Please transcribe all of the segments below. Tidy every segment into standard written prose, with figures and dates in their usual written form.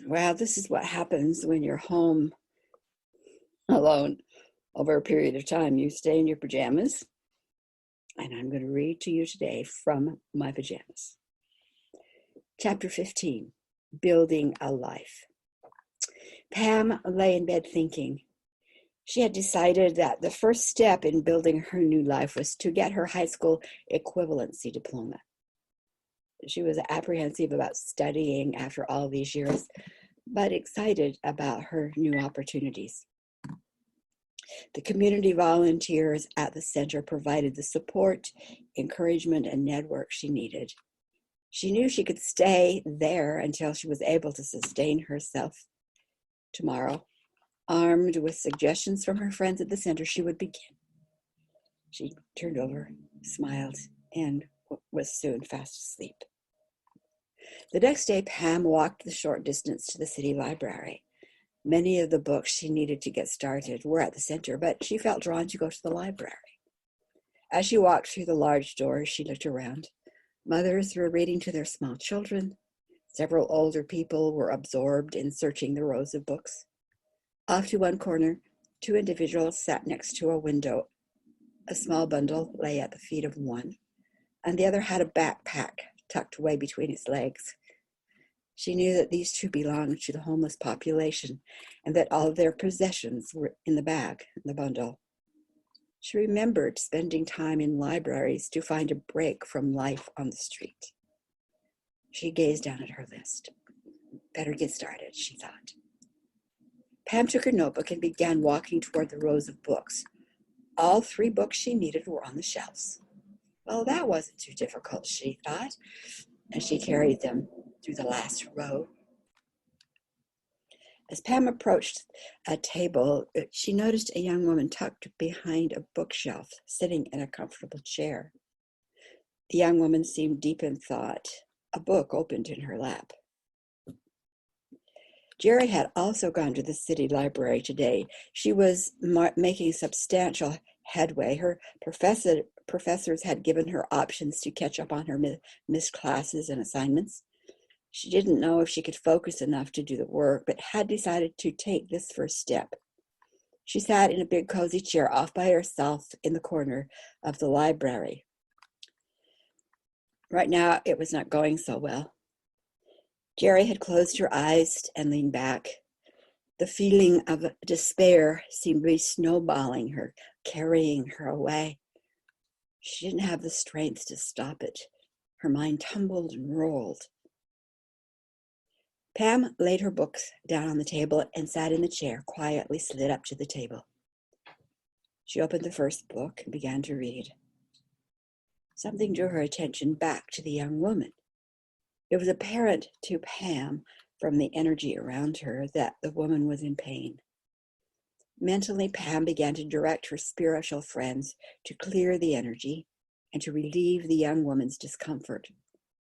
Well, this is what happens when you're home alone over a period of time. You stay in your pajamas, and I'm going to read to you today from my pajamas. Chapter 15, Building a Life. Pam lay in bed thinking. She had decided that the first step in building her new life was to get her high school equivalency diploma. She was apprehensive about studying after all these years, but excited about her new opportunities. The community volunteers at the center provided the support, encouragement, and network she needed. She knew she could stay there until she was able to sustain herself. Tomorrow, armed with suggestions from her friends at the center, she would begin. She turned over, smiled, and was soon fast asleep. The next day, Pam walked the short distance to the city library. Many of the books she needed to get started were at the center, but she felt drawn to go to the library. As she walked through the large doors, she looked around. Mothers were reading to their small children. Several older people were absorbed in searching the rows of books. Off to one corner, two individuals sat next to a window. A small bundle lay at the feet of one, and the other had a backpack tucked away between its legs. She knew that these two belonged to the homeless population and that all of their possessions were in the bag, in the bundle. She remembered spending time in libraries to find a break from life on the street. She gazed down at her list. Better get started, she thought. Pam took her notebook and began walking toward the rows of books. All 3 books she needed were on the shelves. Well, that wasn't too difficult, she thought, as she carried them through the last row. As Pam approached a table, she noticed a young woman tucked behind a bookshelf, sitting in a comfortable chair. The young woman seemed deep in thought. A book opened in her lap. Jerry had also gone to the city library today. She was making substantial headway. Her professors had given her options to catch up on her missed classes and assignments. She didn't know if she could focus enough to do the work, but had decided to take this first step. She sat in a big cozy chair off by herself in the corner of the library. Right now, it was not going so well. Jerry had closed her eyes and leaned back. The feeling of despair seemed to be snowballing her, carrying her away. She didn't have the strength to stop it. Her mind tumbled and rolled. Pam laid her books down on the table and sat in the chair, quietly slid up to the table. She opened the first book and began to read. Something drew her attention back to the young woman. It was apparent to Pam from the energy around her that the woman was in pain. Mentally, Pam began to direct her spiritual friends to clear the energy and to relieve the young woman's discomfort,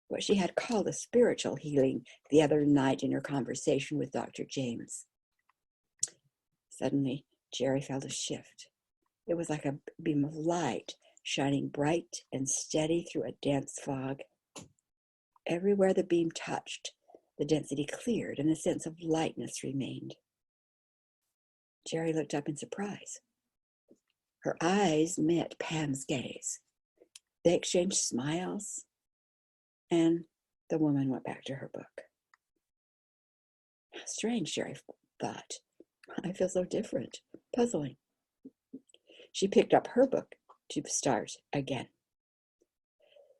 what she had called a spiritual healing the other night in her conversation with Dr. James. Suddenly, Jerry felt a shift. It was like a beam of light shining bright and steady through a dense fog. Everywhere the beam touched, the density cleared and a sense of lightness remained. Jerry looked up in surprise. Her eyes met Pam's gaze. They exchanged smiles, and the woman went back to her book. How strange, Jerry thought. I feel so different. Puzzling. She picked up her book to start again.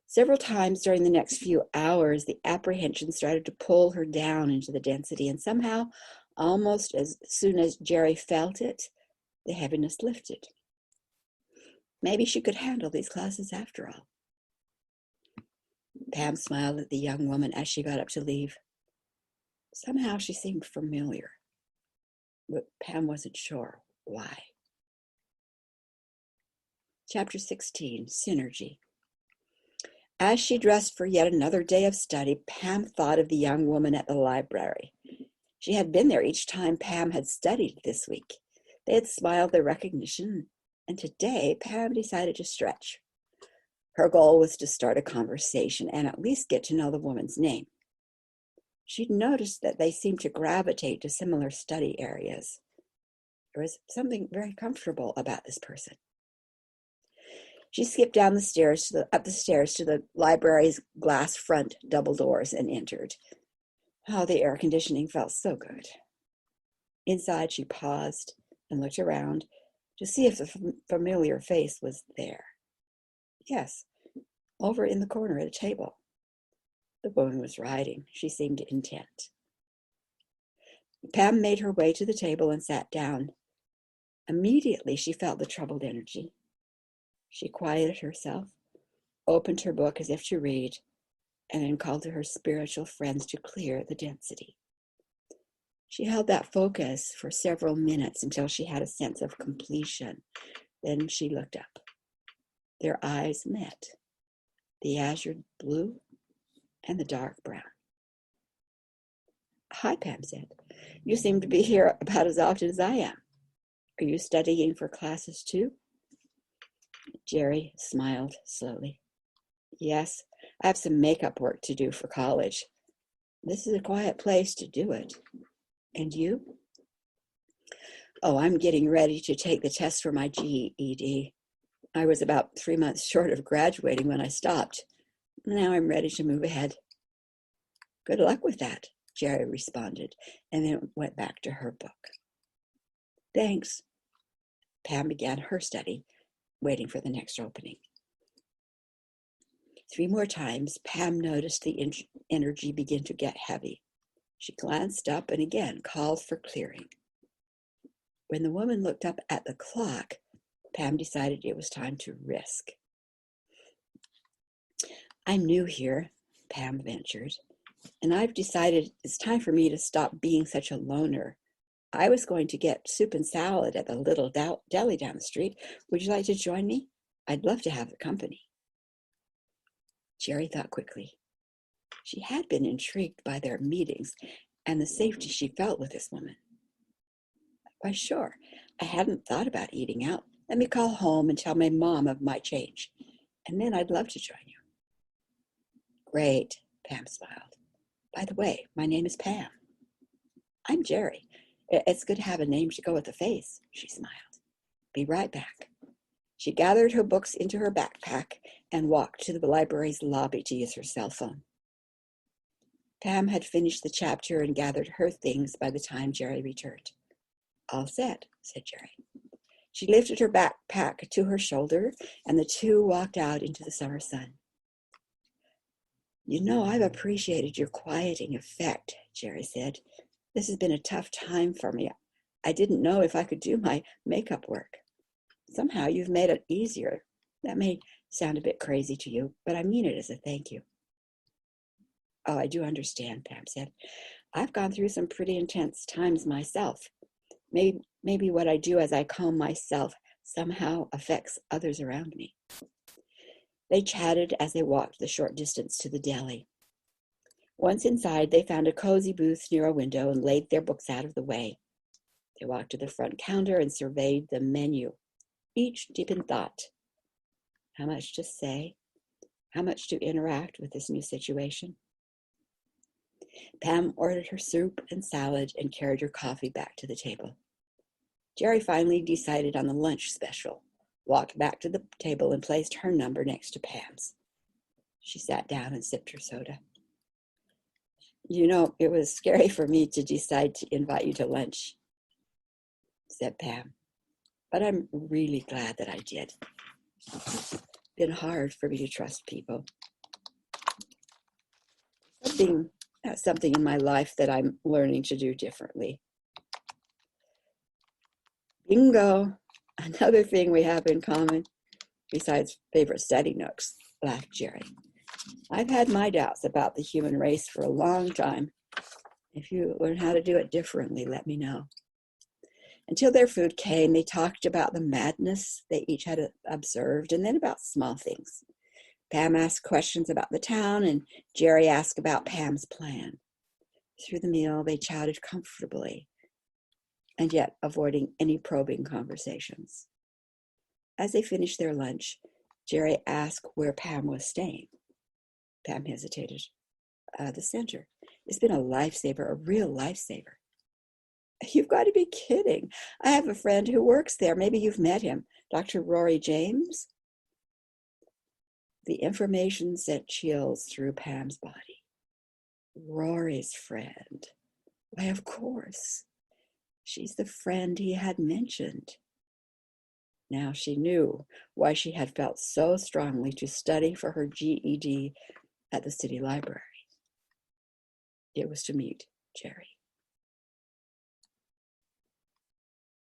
Several times during the next few hours, the apprehension started to pull her down into the density, and somehow, almost as soon as Jerry felt it, the heaviness lifted. Maybe she could handle these classes after all. Pam smiled at the young woman as she got up to leave. Somehow she seemed familiar, but Pam wasn't sure why. Chapter 16, Synergy. As she dressed for yet another day of study, Pam thought of the young woman at the library. She had been there each time Pam had studied this week. They had smiled their recognition, and today Pam decided to stretch. Her goal was to start a conversation and at least get to know the woman's name. She'd noticed that they seemed to gravitate to similar study areas. There was something very comfortable about this person. She skipped down the stairs up the stairs to the library's glass front double doors and entered. Oh, the air conditioning felt so good. Inside, she paused and looked around to see if the familiar face was there. Yes, over in the corner at a table. The woman was writing. She seemed intent. Pam made her way to the table and sat down. Immediately, she felt the troubled energy. She quieted herself, opened her book as if to read, and then called to her spiritual friends to clear the density. She held that focus for several minutes until she had a sense of completion. Then she looked up. Their eyes met, the azure blue and the dark brown. Hi, Pam said. You seem to be here about as often as I am. Are you studying for classes too? Jerry smiled slowly. Yes, I have some makeup work to do for college. This is a quiet place to do it. And you? Oh, I'm getting ready to take the test for my GED. I was about 3 months short of graduating when I stopped. Now I'm ready to move ahead. Good luck with that, Jerry responded, and then went back to her book. Thanks. Pam began her study, waiting for the next opening. 3 more times, Pam noticed the energy begin to get heavy. She glanced up and again called for clearing. When the woman looked up at the clock, Pam decided it was time to risk. I'm new here, Pam ventured, and I've decided it's time for me to stop being such a loner. I was going to get soup and salad at the little deli down the street. Would you like to join me? I'd love to have the company. Jerry thought quickly. She had been intrigued by their meetings and the safety she felt with this woman. Why, sure, I hadn't thought about eating out. Let me call home and tell my mom of my change, and then I'd love to join you. Great, Pam smiled. By the way, my name is Pam. I'm Jerry. It's good to have a name to go with a face, she smiled. Be right back. She gathered her books into her backpack and walked to the library's lobby to use her cell phone. Pam had finished the chapter and gathered her things by the time Jerry returned. All set, said Jerry. She lifted her backpack to her shoulder, and the two walked out into the summer sun. You know, I've appreciated your quieting effect, Jerry said. This has been a tough time for me. I didn't know if I could do my makeup work. Somehow you've made it easier. That may sound a bit crazy to you, but I mean it as a thank you. Oh, I do understand, Pam said. I've gone through some pretty intense times myself. Maybe what I do as I calm myself somehow affects others around me. They chatted as they walked the short distance to the deli. Once inside, they found a cozy booth near a window and laid their books out of the way. They walked to the front counter and surveyed the menu, each deep in thought. How much to say? How much to interact with this new situation? Pam ordered her soup and salad and carried her coffee back to the table. Jerry finally decided on the lunch special, walked back to the table and placed her number next to Pam's. She sat down and sipped her soda. You know, it was scary for me to decide to invite you to lunch, said Pam, but I'm really glad that I did. It's been hard for me to trust people. Something in my life that I'm learning to do differently. Bingo! Another thing we have in common, besides favorite study nooks, laughed Jerry. I've had my doubts about the human race for a long time. If you learn how to do it differently, let me know. Until their food came, they talked about the madness they each had observed, and then about small things. Pam asked questions about the town, and Jerry asked about Pam's plan. Through the meal, they chatted comfortably, and yet avoiding any probing conversations. As they finished their lunch, Jerry asked where Pam was staying. Pam hesitated. The center. It's been a lifesaver, a real lifesaver. You've got to be kidding. I have a friend who works there. Maybe you've met him, Dr. Rory James. The information sent chills through Pam's body. Rory's friend. Why, of course. She's the friend he had mentioned. Now she knew why she had felt so strongly to study for her GED at the city library. It was to meet Jerry.